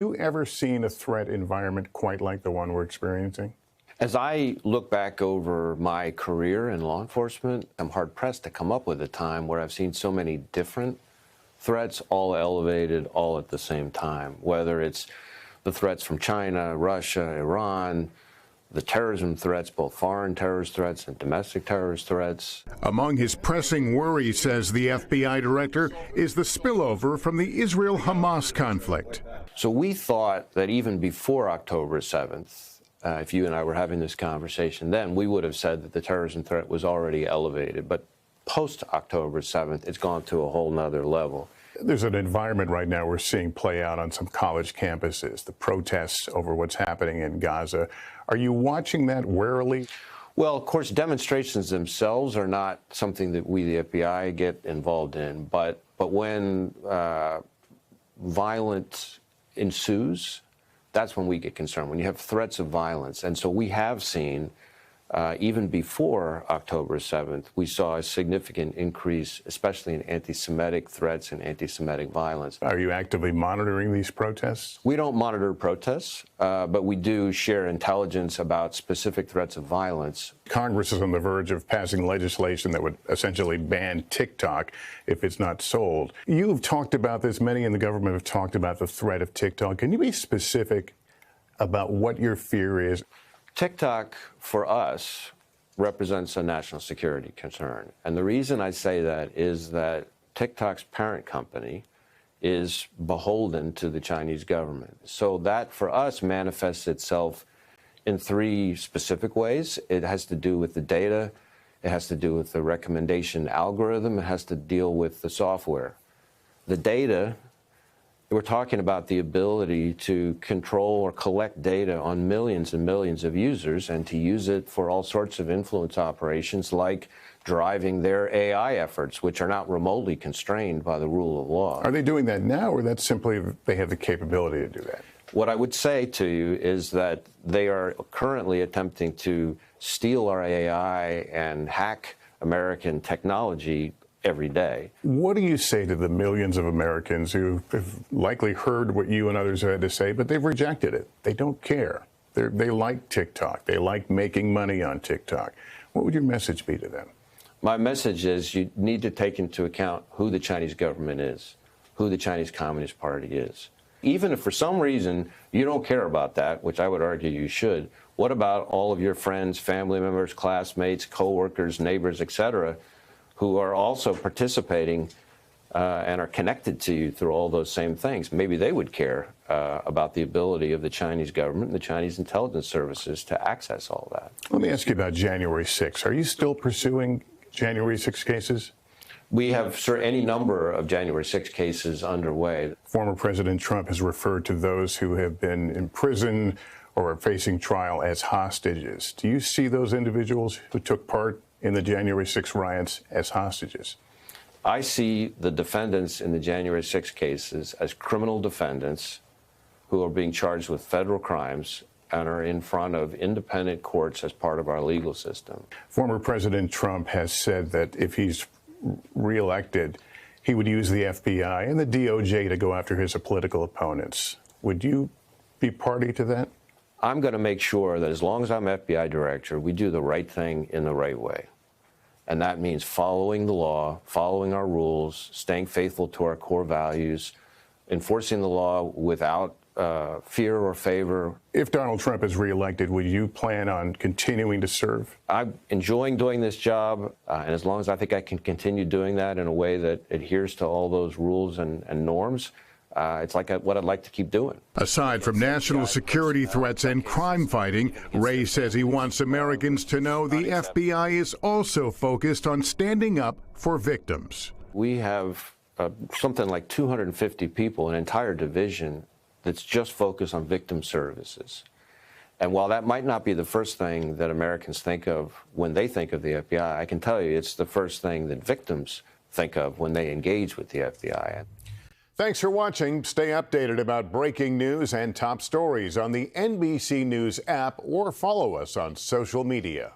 You ever seen a threat environment quite like the one we're experiencing? As I look back over my career in law enforcement, I'm hard-pressed to come up with a time where I've seen so many different threats all elevated all at the same time, whether it's the threats from China, Russia, Iran, the terrorism threats, both foreign terrorist threats and domestic terrorist threats. Among his pressing worries, says the FBI director, is the spillover from the Israel-Hamas conflict. So we thought that even before October 7th, if you and I were having this conversation then, we would have said that the terrorism threat was already elevated. But post-October 7th, it's gone to a whole nother level. There's an environment right now we're seeing play out on some college campuses, the protests over what's happening in Gaza. Are you watching that warily? Well, of course, demonstrations themselves are not something that we, the FBI, get involved in. But when violence ensues, that's when we get concerned, when you have threats of violence. And so we have seen, even before October 7th, we saw a significant increase, especially in anti-Semitic threats and anti-Semitic violence. Are you actively monitoring these protests? We don't monitor protests, but we do share intelligence about specific threats of violence. Congress is on the verge of passing legislation that would essentially ban TikTok if it's not sold. You've talked about this. Many in the government have talked about the threat of TikTok. Can you be specific about what your fear is? TikTok, for us, represents a national security concern. And the reason I say that is that TikTok's parent company is beholden to the Chinese government. So that, for us, manifests itself in three specific ways. It has to do with the data, it has to do with the recommendation algorithm, it has to deal with the software. The data, we're talking about the ability to control or collect data on millions and millions of users and to use it for all sorts of influence operations like driving their AI efforts, which are not remotely constrained by the rule of law. Are they doing that now, or that's simply they have the capability to do that? What I would say to you is that they are currently attempting to steal our AI and hack American technology every day. What do you say to the millions of Americans who have likely heard what you and others have had to say, but they've rejected it? They don't care. They like TikTok. They like making money on TikTok. What would your message be to them? My message is you need to take into account who the Chinese government is, who the Chinese Communist Party is. Even if for some reason you don't care about that, which I would argue you should, what about all of your friends, family members, classmates, coworkers, neighbors, etc., who are also participating and are connected to you through all those same things? Maybe they would care about the ability of the Chinese government and the Chinese intelligence services to access all that. Let me ask you about January 6th. Are you still pursuing January 6 cases? We have, sir, any number of January 6 cases underway. Former President Trump has referred to those who have been in prison or are facing trial as hostages. Do you see those individuals who took part in the January 6 riots as hostages? I see the defendants in the January 6 cases as criminal defendants who are being charged with federal crimes and are in front of independent courts as part of our legal system. Former President Trump has said that if he's reelected, he would use the FBI and the DOJ to go after his political opponents. Would you be party to that? I'm going to make sure that as long as I'm FBI director, we do the right thing in the right way. And that means following the law, following our rules, staying faithful to our core values, enforcing the law without fear or favor. If Donald Trump is reelected, would you plan on continuing to serve? I'm enjoying doing this job, and as long as I think I can continue doing that in a way that adheres to all those rules and norms, it's like what I'd like to keep doing. Aside from national security threats and crime fighting, Ray says he wants Americans to know the FBI is also focused on standing up for victims. We have something like 250 people, an entire division that's just focused on victim services. And while that might not be the first thing that Americans think of when they think of the FBI, I can tell you it's the first thing that victims think of when they engage with the FBI. Thanks for watching. Stay updated about breaking news and top stories on the NBC News app or follow us on social media.